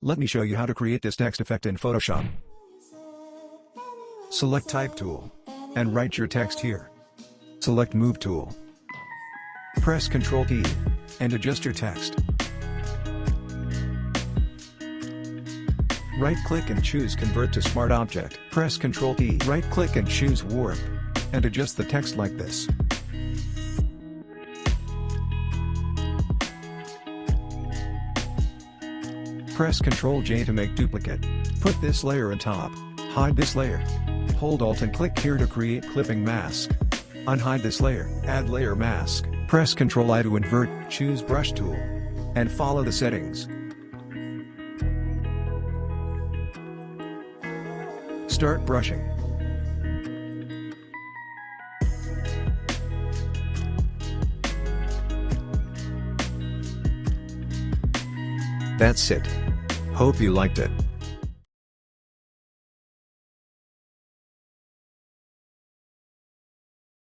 Let me show you how to create this text effect in Photoshop. Select Type tool, and write your text here. Select Move tool. Press Ctrl+T, and adjust your text. Right-click and choose Convert to Smart Object. Press Ctrl+T. Right-click and choose Warp, and adjust the text like this. Press Ctrl+J to make duplicate. Put this layer on top. Hide this layer. Hold Alt and click here to create clipping mask. Unhide this layer. Add layer mask. Press Ctrl+I to invert. Choose Brush tool. And follow the settings. Start brushing. That's it. Hope you liked it.